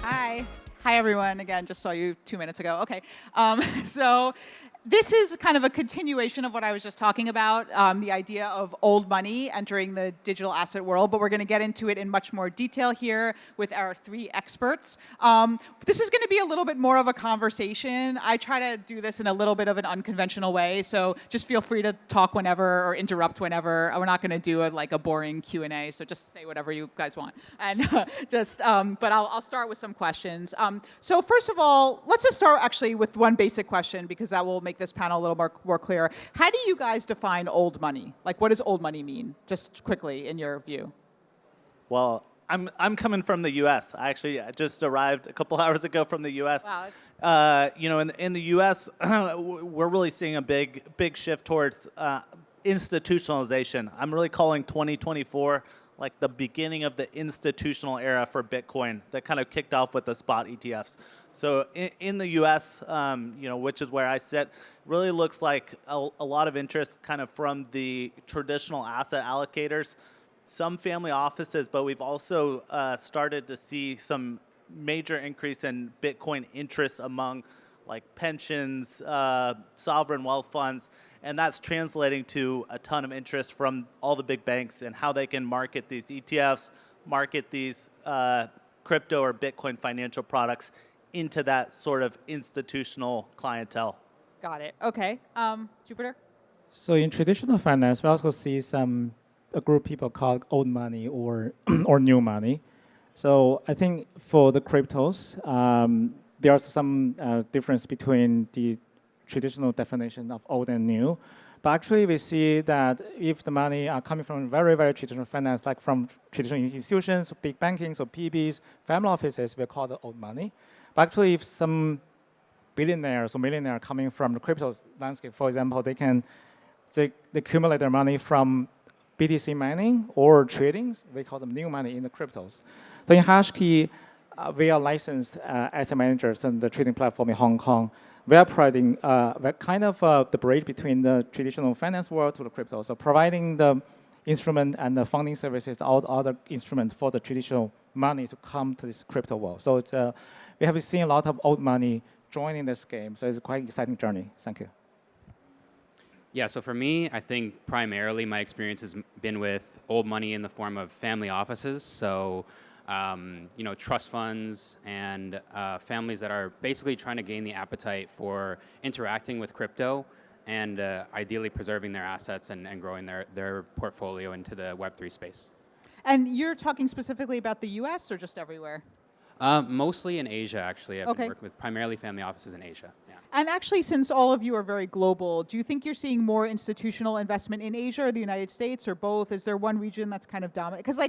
Hi. Hi, everyone. Again, just saw you 2 minutes ago. Okay. So this is kind of a continuation of what I was just talking about, the idea of old money entering the digital asset world, but we're going to get into it in much more detail here with our 3 experts. This is going to be a little bit more of a conversation. I try to do this in a little bit of an unconventional way, so just feel free to talk whenever or interrupt whenever. We're not going to do a boring Q&A, so just say whatever you guys want. And but I'll start with some questions. So first of all, let's just start actually with one basic question, because that will make this panel a little more clear. How do you guys define old money? Like, what does old money mean? Just quickly, in your view. Well, I'm coming from the U.S. I actually just arrived a couple hours ago from the U.S. Wow. In the U.S., we're really seeing a big shift towards institutionalization. I'm really calling 2024 like the beginning of the institutional era for Bitcoin that kind of kicked off with the spot ETFs. So in the U.S., which is where I sit, really looks like a lot of interest kind of from the traditional asset allocators, some family offices, but we've also started to see some major increase in Bitcoin interest among like pensions, sovereign wealth funds, and that's translating to a ton of interest from all the big banks and how they can market these ETFs, market these crypto or Bitcoin financial products into that sort of institutional clientele. Got it. Okay. Jupiter? So in traditional finance, we also see a group of people called old money or or new money. So I think for the cryptos, there's some difference between the traditional definition of old and new. But actually, we see that if the money are coming from very, very traditional finance, like from traditional institutions, big banking, so PBs, family offices, we call it old money. But actually, if some billionaires or millionaires coming from the crypto landscape, for example, they accumulate their money from BTC mining or trading, we call them new money in the cryptos. So in Hashkey, we are licensed asset managers and the trading platform in Hong Kong. We are providing kind of the bridge between the traditional finance world to the crypto. So providing the instrument and the funding services, all the other instruments for the traditional money to come to this crypto world. So it's, we have seen a lot of old money joining this game. So it's a quite exciting journey. Thank you. Yeah, so for me, I think primarily my experience has been with old money in the form of family offices. So trust funds and families that are basically trying to gain the appetite for interacting with crypto and ideally preserving their assets and growing their portfolio into the Web3 space. And you're talking specifically about the US or just everywhere? Mostly in Asia, actually. I've been working with primarily family offices in Asia. Yeah. And actually, since all of you are very global, do you think you're seeing more institutional investment in Asia or the United States or both? Is there one region that's kind of dominant? Because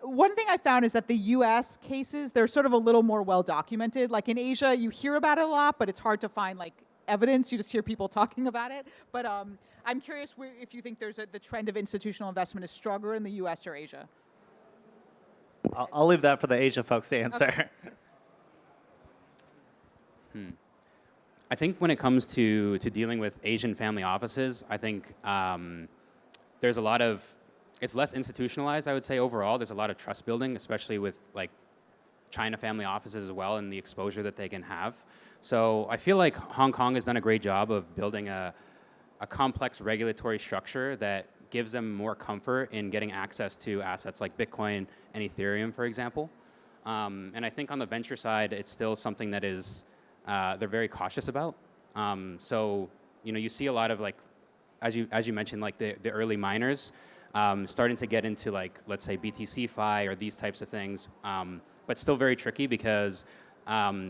one thing I found is that the US cases, they're sort of a little more well documented. Like in Asia, you hear about it a lot, but it's hard to find evidence. You just hear people talking about it. But I'm curious if you think the trend of institutional investment is stronger in the US or Asia. I'll leave that for the Asia folks to answer. Okay. I think when it comes to dealing with Asian family offices, I think there's a lot of, it's less institutionalized, I would say, overall. There's a lot of trust building, especially with China family offices as well and the exposure that they can have. So I feel like Hong Kong has done a great job of building a complex regulatory structure that gives them more comfort in getting access to assets like Bitcoin and Ethereum, for example. And I think on the venture side, it's still something that is, they're very cautious about. So, you see a lot of as you mentioned, the early miners starting to get into let's say BTC-Fi or these types of things, but still very tricky because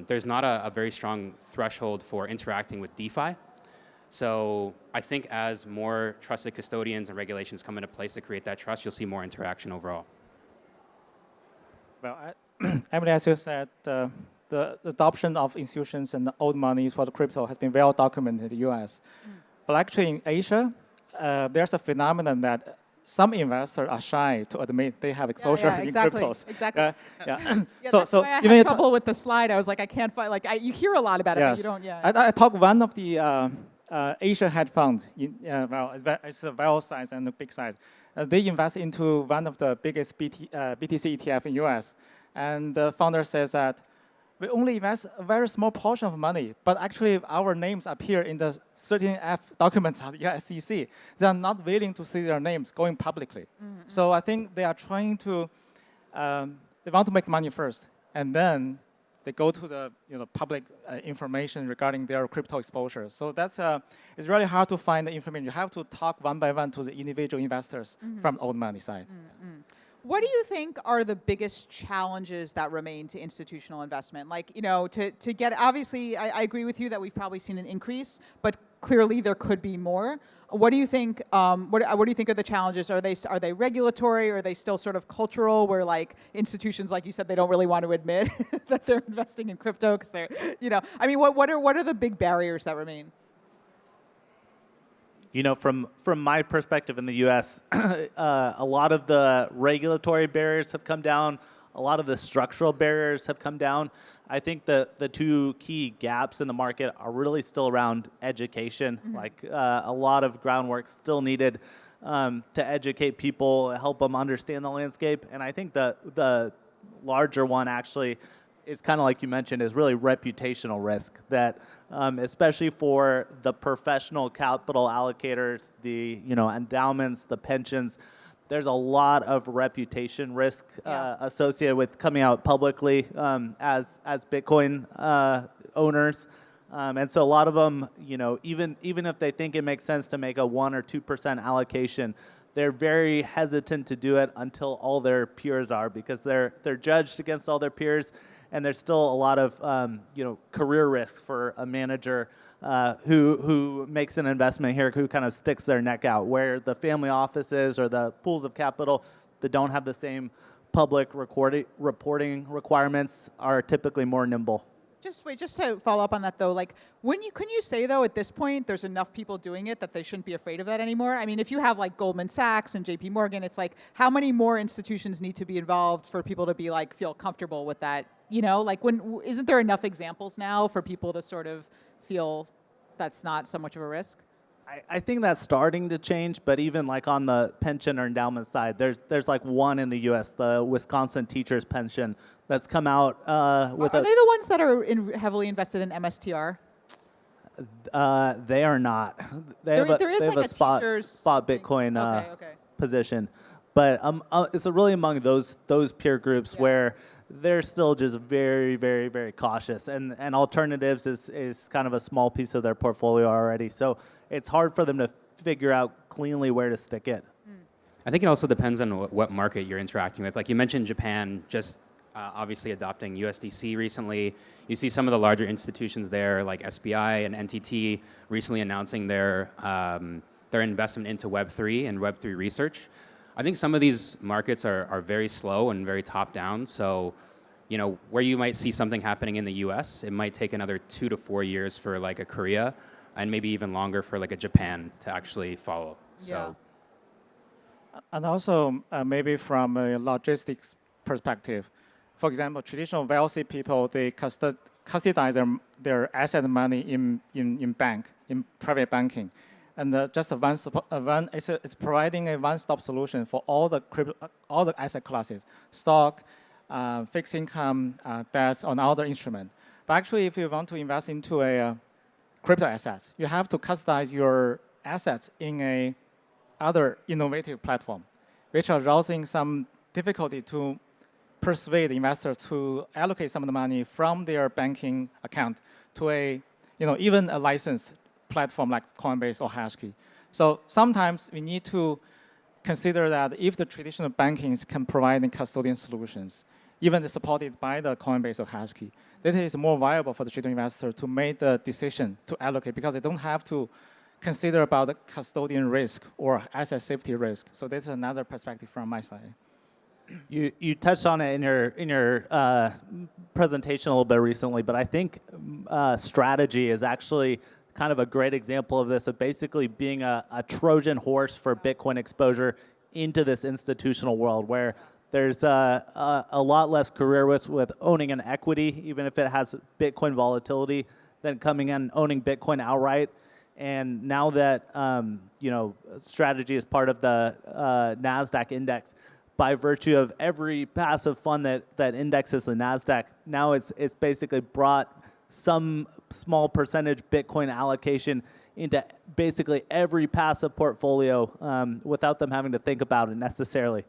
there's not a very strong threshold for interacting with DeFi. So I think as more trusted custodians and regulations come into place to create that trust, you'll see more interaction overall. Well, Emily, as you said, the adoption of institutions and the old money for the crypto has been well documented in the US. But actually in Asia, there's a phenomenon that some investors are shy to admit they have exposure in cryptos. Exactly. Yeah. So I had trouble with the slide. I was like, I can't find, you hear a lot about it, but you don't, I talked one of the Asian hedge fund, it's a well size and a big size. They invest into one of the biggest BTC ETF in US. And the founder says that we only invest a very small portion of money, but actually our names appear in the 13F documents of the SEC. They are not willing to see their names going publicly. So I think they are trying to, they want to make money first, and then they go to the public information regarding their crypto exposure. So that's it's really hard to find the information. You have to talk one by one to the individual investors from old money side. What do you think are the biggest challenges that remain to institutional investment? Like, to get, obviously, I agree with you that we've probably seen an increase, but clearly there could be more. What do you think, what do you think are the challenges? Are they regulatory, or are they still sort of cultural, where like institutions, like you said, they don't really want to admit that they're investing in crypto because they're, I mean, what are the big barriers that remain? From my perspective in the U.S., a lot of the regulatory barriers have come down. A lot of the structural barriers have come down. I think the two key gaps in the market are really still around education. Like a lot of groundwork still needed to educate people, help them understand the landscape. And I think the larger one actually, it's kind of like you mentioned, is really reputational risk that, especially for the professional capital allocators, the endowments, the pensions, there's a lot of reputation risk associated with coming out publicly as Bitcoin owners. And so a lot of them, even if they think it makes sense to make a 1 or 2% allocation, they're very hesitant to do it until all their peers are, because they're judged against all their peers. And there's still a lot of career risk for a manager who makes an investment here, who kind of sticks their neck out, where the family offices or the pools of capital that don't have the same public reporting requirements are typically more nimble. Just to follow up on that though, like can you say though at this point there's enough people doing it that they shouldn't be afraid of that anymore? I mean, if you have like Goldman Sachs and JP Morgan, it's like how many more institutions need to be involved for people to be like feel comfortable with that? Like isn't there enough examples now for people to sort of feel that's not so much of a risk? I think that's starting to change, but even like on the pension or endowment side, there's like one in the U.S., the Wisconsin Teachers Pension, that's come out with. Are they the ones that are heavily invested in MSTR? They are not. They have a spot Bitcoin position, but it's really among those peer groups where they're still just very, very, very cautious, and alternatives is kind of a small piece of their portfolio already. So it's hard for them to figure out cleanly where to stick it. I think it also depends on what market you're interacting with. Like you mentioned Japan, just obviously adopting USDC recently. You see some of the larger institutions there, like SBI and NTT, recently announcing their investment into Web3 and Web3 research. I think some of these markets are very slow and very top-down. So, where you might see something happening in the U.S., it might take another 2 to 4 years for like a Korea, and maybe even longer for like a Japan to actually follow. So. And also, maybe from a logistics perspective, for example, traditional wealthy people, they custodize their asset money in private banking. And it's providing a one-stop solution for all the asset classes, stock, fixed income, debts, and other instrument. But actually, if you want to invest into a crypto assets, you have to custodize your assets in a other innovative platform, which are causing some difficulty to persuade investors to allocate some of the money from their banking account to even a licensed platform like Coinbase or Hashkey. So sometimes we need to consider that if the traditional bankings can provide custodian solutions, even supported by the Coinbase or Hashkey, that is more viable for the traditional investor to make the decision to allocate, because they don't have to consider about the custodian risk or asset safety risk. So that's another perspective from my side. You touched on it in your presentation a little bit recently, but I think strategy is actually kind of a great example of this, of basically being a Trojan horse for Bitcoin exposure into this institutional world, where there's a lot less career risk with owning an equity, even if it has Bitcoin volatility, than coming in and owning Bitcoin outright. And now that strategy is part of the NASDAQ index, by virtue of every passive fund that indexes the NASDAQ, now it's basically brought some small percentage Bitcoin allocation into basically every passive portfolio without them having to think about it necessarily.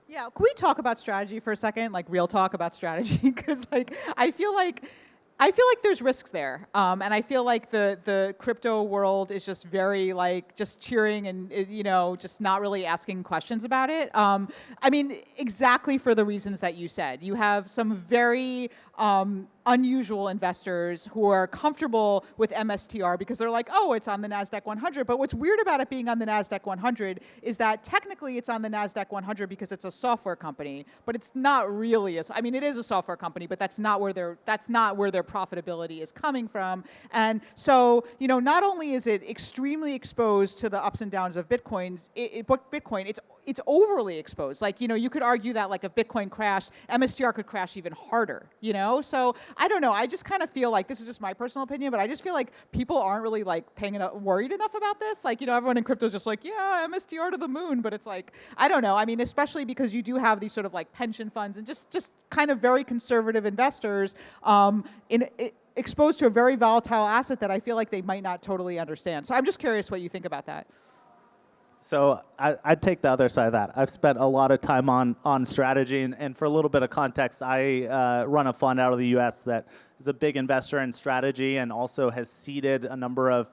Yeah, can we talk about strategy for a second, like real talk about strategy? Because like I feel like there's risks there, and I feel like the crypto world is just very like just cheering and just not really asking questions about it. I mean, exactly for the reasons that you said. You have some very unusual investors who are comfortable with MSTR because they're like, oh, it's on the NASDAQ 100. But what's weird about it being on the NASDAQ 100 is that technically it's on the NASDAQ 100 because it's a software company, but it's not really. I mean, it is a software company, but that's not where their profitability is coming from. And so, not only is it extremely exposed to the ups and downs of Bitcoin, it's overly exposed. Like, you could argue that like if Bitcoin crashed, MSTR could crash even harder, So I don't know. I just kind of feel like, this is just my personal opinion, but I just feel like people aren't really like worried enough about this. Like, everyone in crypto is just like, yeah, MSTR to the moon. But it's like, I don't know. I mean, especially because you do have these sort of like pension funds and just kind of very conservative investors exposed to a very volatile asset that I feel like they might not totally understand. So I'm just curious what you think about that. So I'd take the other side of that. I've spent a lot of time on strategy, and for a little bit of context, I run a fund out of the U.S. that is a big investor in strategy and also has seeded a number of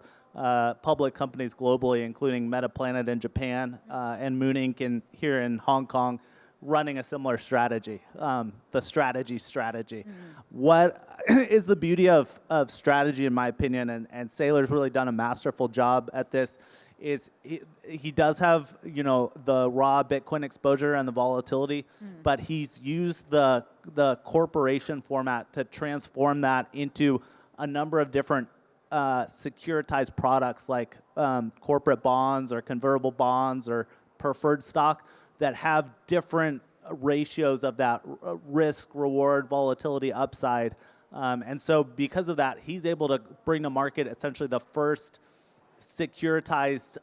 public companies globally, including Metaplanet in Japan and Moon Inc. Here in Hong Kong, running a similar strategy, the strategy. What is the beauty of strategy, in my opinion, and Saylor's really done a masterful job at this, is he does have, the raw Bitcoin exposure and the volatility, but he's used the corporation format to transform that into a number of different securitized products like corporate bonds or convertible bonds or preferred stock that have different ratios of that risk, reward, volatility, upside. And so because of that, he's able to bring to market essentially the first securitized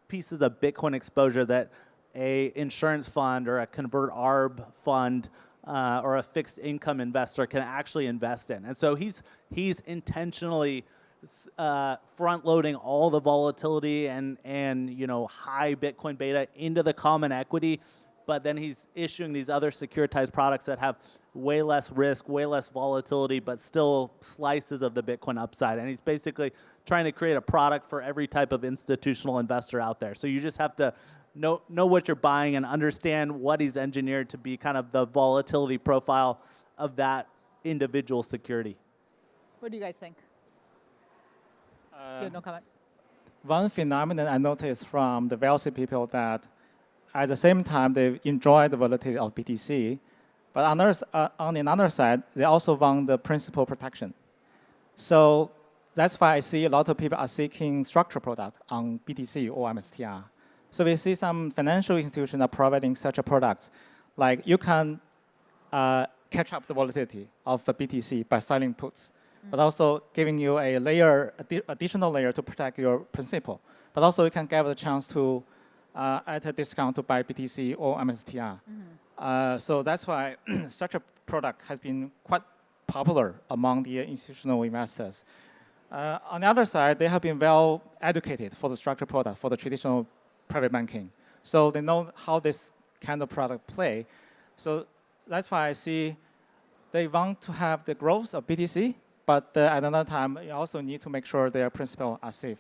pieces of Bitcoin exposure that a insurance fund or a convert arb fund or a fixed income investor can actually invest in. And so he's intentionally front loading all the volatility and high Bitcoin beta into the common equity, but then he's issuing these other securitized products that have way less risk, way less volatility, but still slices of the Bitcoin upside. And he's basically trying to create a product for every type of institutional investor out there. So you just have to know what you're buying and understand what he's engineered to be kind of the volatility profile of that individual security. What do you guys think? No comment. One phenomenon I noticed from the wealthy people that at the same time they enjoy the volatility of BTC, but on the other side, they also want the principal protection. So that's why I see a lot of people are seeking structured product on BTC or MSTR. So we see some financial institutions are providing such a product, like you can catch up the volatility of the BTC by selling puts, but also giving you a layer, additional layer to protect your principal. But also you can get the chance to at a discount to buy BTC or MSTR. So that's why such a product has been quite popular among the institutional investors. On the other side, they have been well educated for the structured product, for the traditional private banking. So they know how this kind of product play. So that's why I see they want to have the growth of BTC, but at another time, you also need to make sure their principal are safe.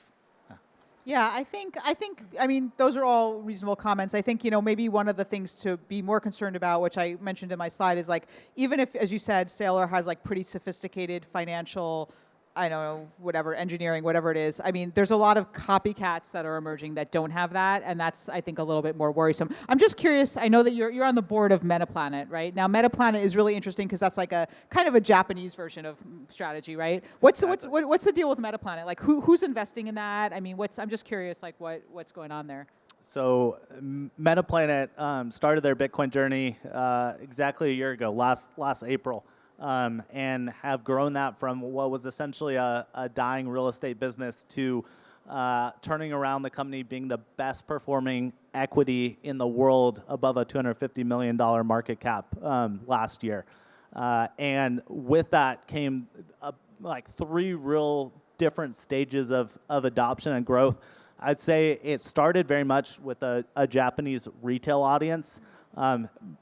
Yeah, I mean, those are all reasonable comments. I think, maybe one of the things to be more concerned about, which I mentioned in my slide, is like, even if, as you said, Saylor has like pretty sophisticated financial, I don't know, whatever, engineering, whatever it is. I mean, there's a lot of copycats that are emerging that don't have that, and that's, I think, a little bit more worrisome. I'm just curious, I know that you're on the board of Metaplanet, right? Now, Metaplanet is really interesting because that's like a kind of a Japanese version of strategy, right? What's the deal with Metaplanet? Like, who's investing in that? I mean, I'm just curious, like, what's going on there? So Metaplanet started their Bitcoin journey exactly a year ago, last April. And have grown that from what was essentially a dying real estate business to turning around the company, being the best performing equity in the world above a $250 million market cap last year. And with that came like 3 real different stages of adoption and growth. I'd say it started very much with a Japanese retail audience,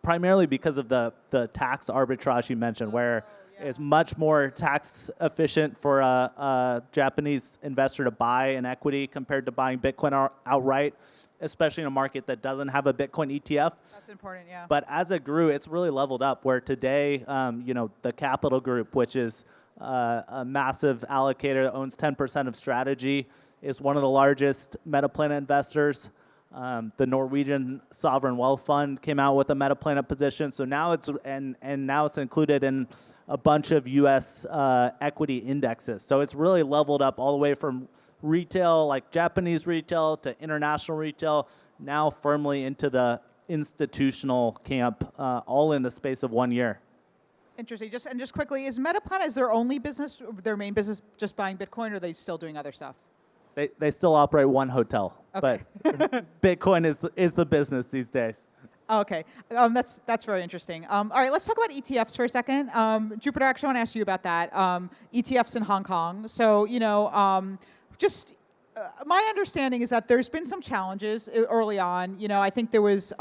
primarily because of the tax arbitrage you mentioned, where it's much more tax efficient for a Japanese investor to buy an equity compared to buying Bitcoin outright, especially in a market that doesn't have a Bitcoin ETF. That's important, yeah. But as it grew, it's really leveled up, where today, the Capital Group, which is a massive allocator that owns 10% of Strategy, is one of the largest Metaplanet investors. The Norwegian Sovereign Wealth Fund came out with a Metaplanet position. So now it's now it's included in a bunch of U.S. Equity indexes. So it's really leveled up all the way from retail, like Japanese retail, to international retail, now firmly into the institutional camp, all in the space of 1 year. Interesting. Just quickly, is Metaplanet, is their only business, their main business, just buying Bitcoin, or are they still doing other stuff? They still operate one hotel, but Bitcoin is the business these days. Okay, that's very interesting. All right, let's talk about ETFs for a second. Jupiter, actually, I want to ask you about that. ETFs in Hong Kong. So, my understanding is that there's been some challenges early on. I think there was,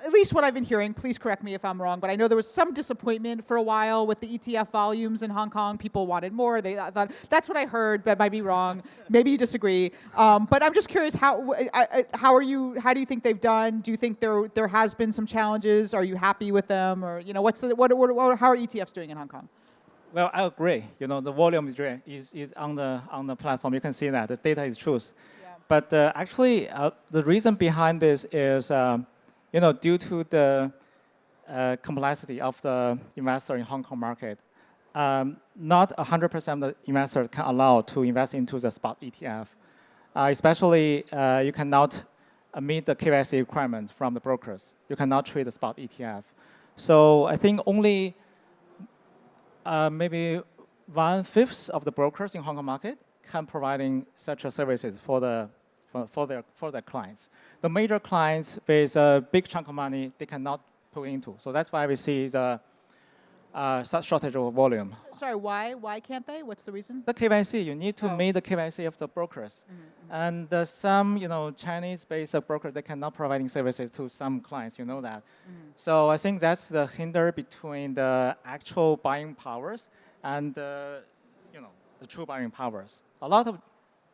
at least what I've been hearing, please correct me if I'm wrong, but I know there was some disappointment for a while with the ETF volumes in Hong Kong. People wanted more. They thought, that's what I heard, that might be wrong. Maybe you disagree. But I'm just curious, how do you think they've done? Do you think there has been some challenges? Are you happy with them? Or, how are ETFs doing in Hong Kong? Well, I agree. The volume is on the platform. You can see that the data is truth. Yeah. But actually, the reason behind this is, due to the complexity of the investor in Hong Kong market, not 100% of the investors can allow to invest into the spot ETF. Especially, you cannot meet the KYC requirements from the brokers. You cannot trade the spot ETF. So I think only maybe 1/5 of the brokers in Hong Kong market can providing such a services for their clients. The major clients with a big chunk of money, they cannot put into. So that's why we see the such shortage of volume. Sorry, why? Why can't they? What's the reason? The KYC, you need to meet the KYC of the brokers. And some, Chinese-based brokers, they cannot providing services to some clients, that. So I think that's the hinder between the actual buying powers and the true buying powers. A lot of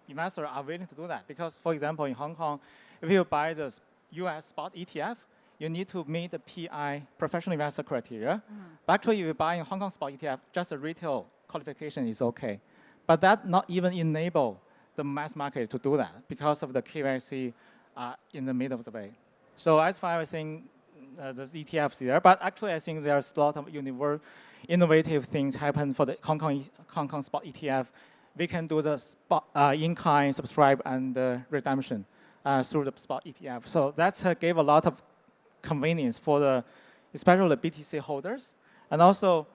investors are willing to do that because, for example, in Hong Kong, if you buy the US spot ETF, you need to meet the PI, professional investor criteria. But actually, if you buy in Hong Kong spot ETF, just the retail qualification is okay. But that not even enable the mass market to do that because of the KYC in the middle of the way. So that's why I think the ETFs there. But actually, I think there's a lot of innovative things happen for the Hong Kong spot ETF. We can do the spot in-kind subscribe and redemption through the spot ETF. So that gave a lot of convenience for especially the BTC holders. And also,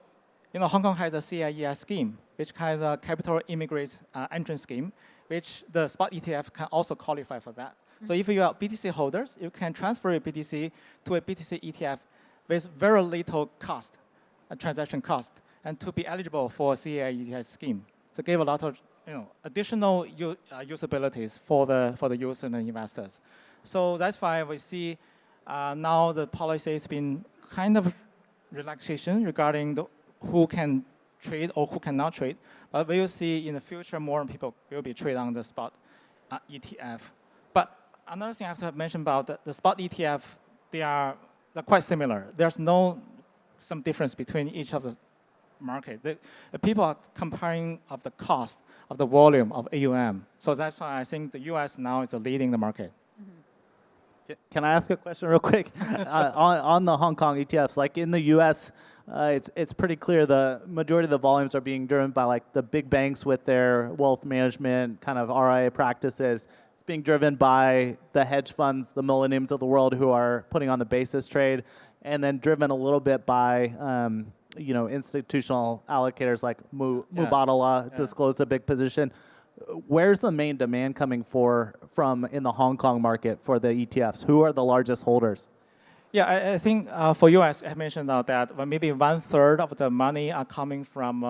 Hong Kong has a CIES scheme, which has a capital immigrant entrance scheme, which the spot ETF can also qualify for that. So if you are BTC holders, you can transfer your BTC to a BTC ETF with very little cost, a transaction cost, and to be eligible for a CIES scheme. So give a lot of additional usabilities for the users and the investors. So that's why we see now the policy has been kind of relaxation regarding who can trade or who cannot trade. But we will see in the future more people will be trading on the spot ETF. But another thing I have to mention about the spot ETF, they're quite similar. There's some difference between each of the market. The people are comparing of the cost of the volume of AUM. So that's why I think the US now is leading the market. Can I ask a question real quick? on the Hong Kong ETFs, like in the US, it's pretty clear the majority of the volumes are being driven by like the big banks with their wealth management kind of RIA practices. It's being driven by the hedge funds, the millenniums of the world who are putting on the basis trade, and then driven a little bit by institutional allocators like Mubadala disclosed a big position. where's the main demand coming from in the Hong Kong market for the ETFs? Who are the largest holders? Yeah, I think for US, I mentioned that maybe 1/3 of the money are coming from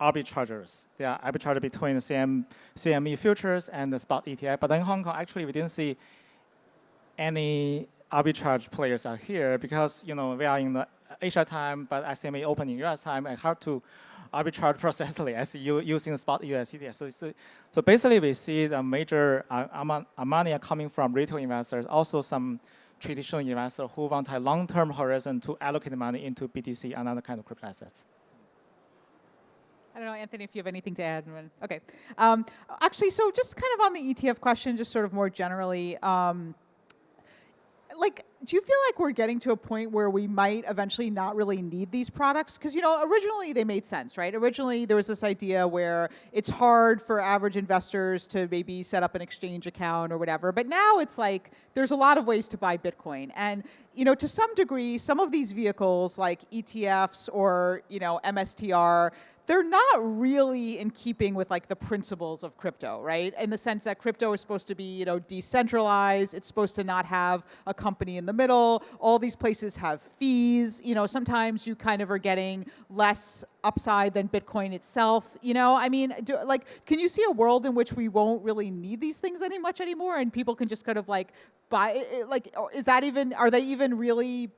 arbitrageurs. They are arbitrage between the CME futures and the spot ETF. But in Hong Kong, actually, we didn't see any arbitrage players are here because we are in the Asia time, but CME open in US time, and hard to arbitrage precisely as using the spot US ETF. So basically, we see the major money are coming from retail investors, also some traditional investors who want a long-term horizon to allocate money into BTC and other kind of crypto assets. I don't know, Anthony, if you have anything to add. Okay. Actually, so just kind of on the ETF question, just sort of more generally, do you feel like we're getting to a point where we might eventually not really need these products? Because, originally they made sense, right? Originally there was this idea where it's hard for average investors to maybe set up an exchange account or whatever. But now it's like there's a lot of ways to buy Bitcoin. And, to some degree, some of these vehicles like ETFs or, MSTR, they're not really in keeping with the principles of crypto, right? In the sense that crypto is supposed to be, decentralized. It's supposed to not have a company in the middle. All these places have fees. Sometimes you kind of are getting less upside than Bitcoin itself. Can you see a world in which we won't really need these things much anymore, and people can just kind of buy? Are they even really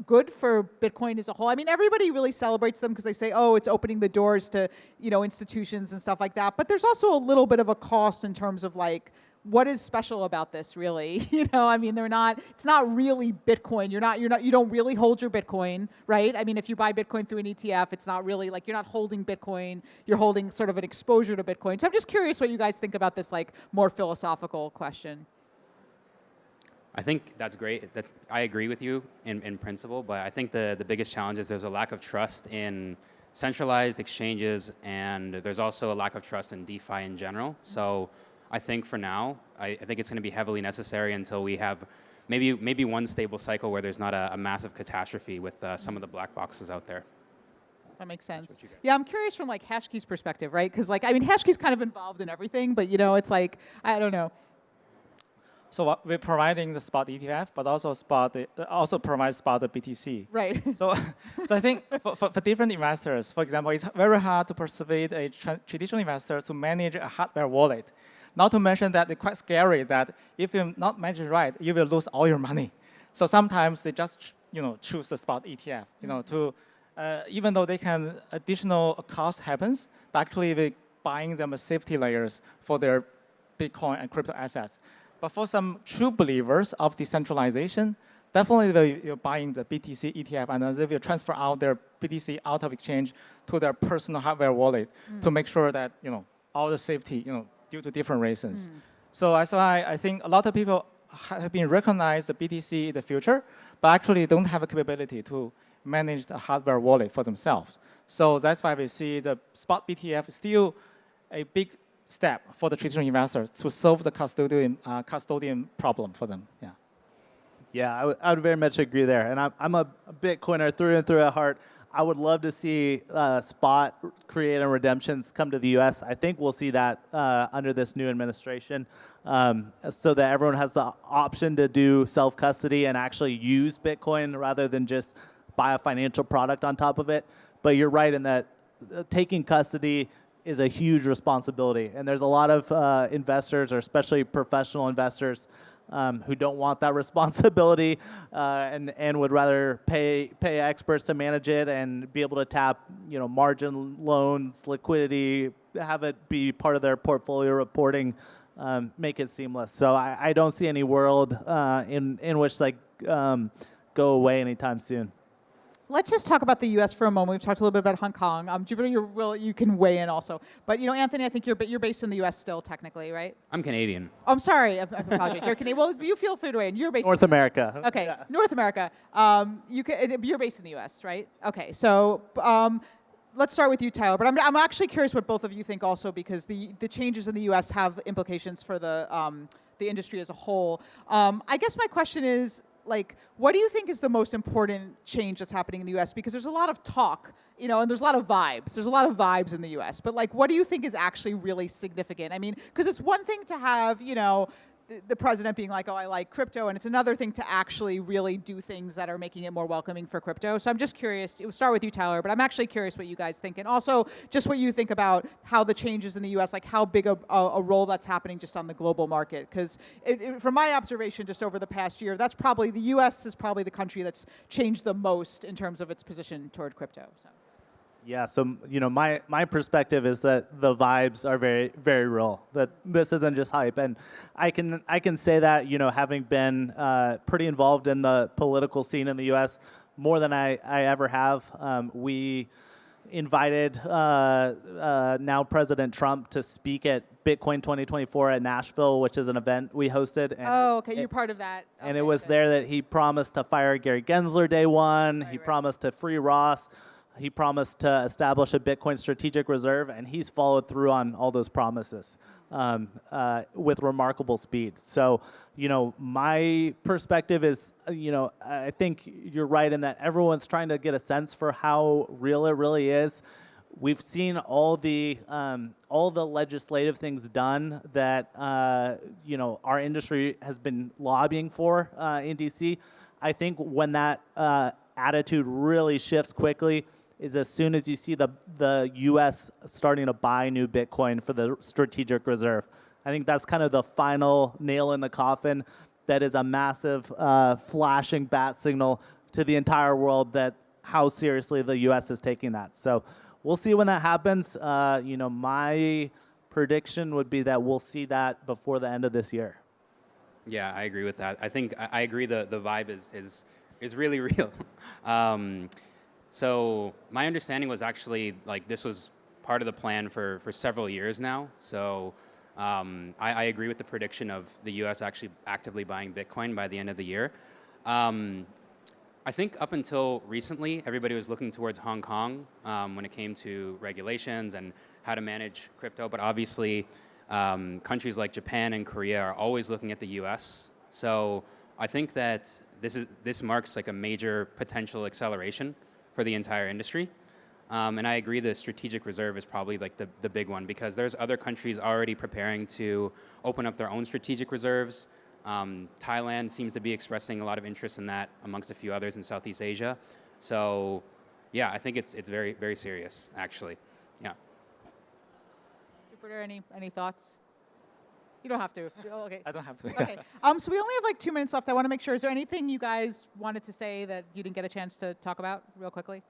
good for Bitcoin as a whole? I mean, everybody really celebrates them because they say, oh, it's opening the doors to, institutions and stuff like that. But there's also a little bit of a cost in terms of what is special about this really? It's not really Bitcoin. You don't really hold your Bitcoin, right? I mean, if you buy Bitcoin through an ETF, it's not really you're not holding Bitcoin, you're holding sort of an exposure to Bitcoin. So I'm just curious what you guys think about this more philosophical question. I think that's great. I agree with you in principle, but I think the biggest challenge is there's a lack of trust in centralized exchanges, and there's also a lack of trust in DeFi in general. So I think for now, I think it's going to be heavily necessary until we have maybe one stable cycle where there's not a massive catastrophe with some of the black boxes out there. That makes sense. Yeah, I'm curious from Hashkey's perspective, right? Because Hashkey's kind of involved in everything, but it's I don't know. So we're providing the spot ETF, but also provide spot BTC. Right. So I think for different investors, for example, it's very hard to persuade a traditional investor to manage a hardware wallet. Not to mention that it's quite scary that if you not manage it right, you will lose all your money. So sometimes they just choose the spot ETF. Even though they can additional cost happens, but actually we're buying them as safety layers for their Bitcoin and crypto assets. But for some true believers of decentralization, definitely they're buying the BTC ETF, and then they will transfer out their BTC out of exchange to their personal hardware wallet to make sure that all the safety due to different reasons. So that's why I think a lot of people have been recognized the BTC in the future, but actually don't have a capability to manage the hardware wallet for themselves. So that's why we see the spot BTF still a big step for the traditional investors to solve the custodian problem for them. Yeah. Yeah, I would very much agree there. And I'm a Bitcoiner through and through at heart. I would love to see spot create and redemptions come to the U.S. I think we'll see that under this new administration, so that everyone has the option to do self-custody and actually use Bitcoin rather than just buy a financial product on top of it. But you're right in that taking custody is a huge responsibility. And there's a lot of investors, or especially professional investors, who don't want that responsibility and would rather pay experts to manage it and be able to tap margin loans, liquidity, have it be part of their portfolio reporting, make it seamless. So I don't see any world in which go away anytime soon. Let's just talk about the U.S. for a moment. We've talked a little bit about Hong Kong. Jupiter, you can weigh in also. But Anthony, I think you're based in the U.S. still, technically, right? I'm Canadian. Oh, I'm sorry. I apologize. You're Canadian. Well, you feel free to weigh in. You're based North America. Okay, yeah. North America. You're based in the U.S., right? Okay, so let's start with you, Tyler. But I'm actually curious what both of you think also, because the changes in the U.S. have implications for the industry as a whole. I guess my question is, like, what do you think is the most important change that's happening in the US? Because there's a lot of talk, you know, and there's a lot of vibes. There's a lot of vibes in the US. But like, what do you think is actually really significant? I mean, because it's one thing to have, you know, the president being like, oh, I like crypto, and it's another thing to actually really do things that are making it more welcoming for crypto. So I'm just curious, it will start with you, Tyler, but I'm actually curious what you guys think, and also just what you think about how the changes in the US, like how big a role that's happening just on the global market. Because from my observation just over the past year, that's probably, the US is probably the country that's changed the most in terms of its position toward crypto. So. Yeah, so you know, my perspective is that the vibes are very, very real. That this isn't just hype, and I can say that, you know, having been pretty involved in the political scene in the U.S. more than I ever have. We invited now President Trump to speak at Bitcoin 2024 at Nashville, which is an event we hosted. And oh, okay, you're part of that. And okay, it was good. there that he promised to fire Gary Gensler day one. Right, he right. promised to free Ross. He promised to establish a Bitcoin strategic reserve, and he's followed through on all those promises with remarkable speed. So, you know, my perspective is, you know, I think you're right in that everyone's trying to get a sense for how real it really is. We've seen all the legislative things done that you know, our industry has been lobbying for in DC. I think when that attitude really shifts quickly is as soon as you see the U.S. starting to buy new Bitcoin for the strategic reserve. I think that's kind of the final nail in the coffin. That is a massive flashing bat signal to the entire world that how seriously the U.S. is taking that. So we'll see when that happens. You know, my prediction would be that we'll see that before the end of this year. Yeah, I agree with that. I think I agree the vibe is really real. So my understanding was actually like this was part of the plan for several years now. So I agree with the prediction of the U.S. actually actively buying Bitcoin by the end of the year. I think up until recently, everybody was looking towards Hong Kong when it came to regulations and how to manage crypto. But obviously, countries like Japan and Korea are always looking at the U.S. So I think that this marks like a major potential acceleration for the entire industry. And I agree the strategic reserve is probably like the big one because there's other countries already preparing to open up their own strategic reserves. Thailand seems to be expressing a lot of interest in that amongst a few others in Southeast Asia. So yeah, I think it's very, very serious, actually. Yeah. Jupiter, any thoughts? You don't have to. Oh, okay. I don't have to. Okay. So we only have like 2 minutes left. I want to make sure. Is there anything you guys wanted to say that you didn't get a chance to talk about real quickly?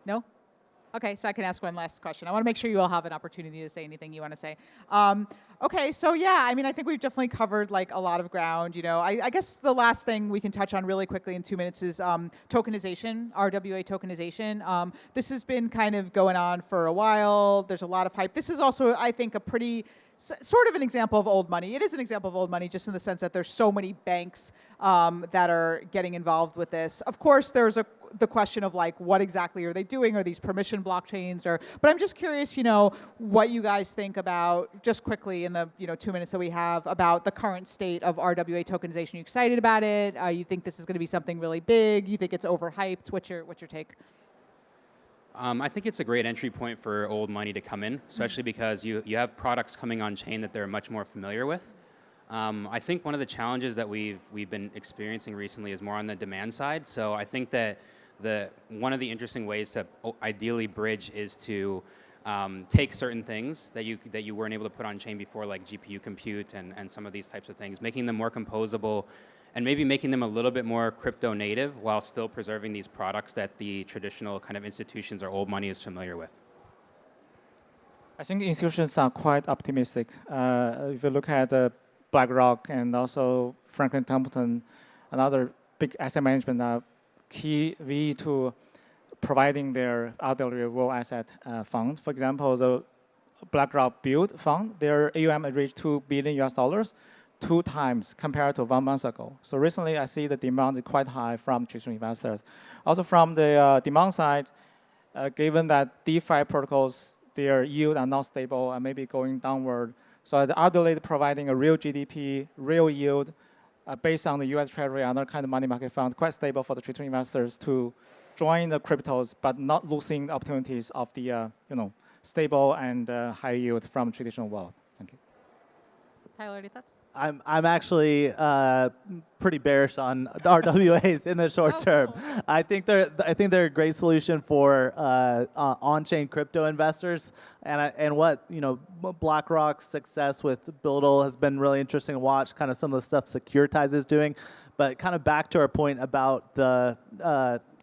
No? Okay, so I can ask one last question. I want to make sure you all have an opportunity to say anything you want to say. Okay, so yeah, I mean, I think we've definitely covered like a lot of ground. You know, I guess the last thing we can touch on really quickly in 2 minutes is tokenization, RWA tokenization. This has been kind of going on for a while. There's a lot of hype. This is also, I think, a pretty sort of an example of old money. It is an example of old money just in the sense that there's so many banks that are getting involved with this. Of course, there's the question of like, what exactly are they doing? Are these permission blockchains? But I'm just curious, you know, what you guys think about, just quickly in the 2 minutes that we have, about the current state of RWA tokenization. Are you excited about it? You think this is going to be something really big? You think it's overhyped? What's your take? I think it's a great entry point for old money to come in, especially because you have products coming on chain that they're much more familiar with. I think one of the challenges that we've been experiencing recently is more on the demand side. So I think that one of the interesting ways to ideally bridge is to take certain things that you weren't able to put on chain before, like GPU compute and some of these types of things, making them more composable, and maybe making them a little bit more crypto native while still preserving these products that the traditional kind of institutions or old money is familiar with. I think institutions are quite optimistic. If you look at BlackRock and also Franklin Templeton, another big asset management are key to providing their RWA real asset fund. For example, the BlackRock Build fund, their AUM has reached $2 billion, 2 times compared to 1 month ago. So recently, I see the demand is quite high from traditional investors. Also from the demand side, given that DeFi protocols, their yield are not stable and maybe going downward. So the RWA providing a real GDP, real yield, based on the U.S. Treasury and other kind of money market funds, quite stable for the traditional investors to join the cryptos, but not losing the opportunities of the stable and high yield from traditional world. Thank you. Tyler, any thoughts? I'm actually pretty bearish on RWAs in the short term. Cool. I think they're a great solution for on-chain crypto investors, and what BlackRock's success with Buildle has been really interesting to watch. Kind of some of the stuff Securitize is doing, but kind of back to our point about the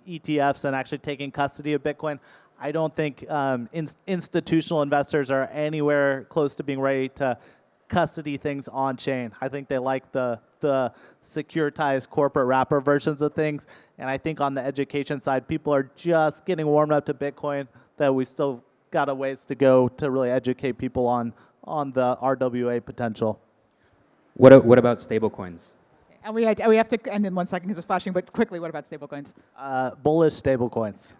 ETFs and actually taking custody of Bitcoin. I don't think institutional investors are anywhere close to being ready to custody things on chain. I think they like the securitized corporate wrapper versions of things. And I think on the education side, people are just getting warmed up to Bitcoin, that we've still got a ways to go to really educate people on the RWA potential. What about stablecoins? And we have to end in 1 second because it's flashing, but quickly, what about stablecoins? Bullish stablecoins.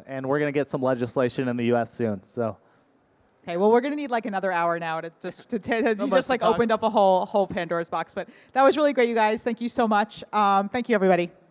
And we're going to get some legislation in the US soon. So. Okay, well, we're going to need like another hour now you just like opened up a whole Pandora's box. But that was really great, you guys. Thank you so much. Thank you, everybody.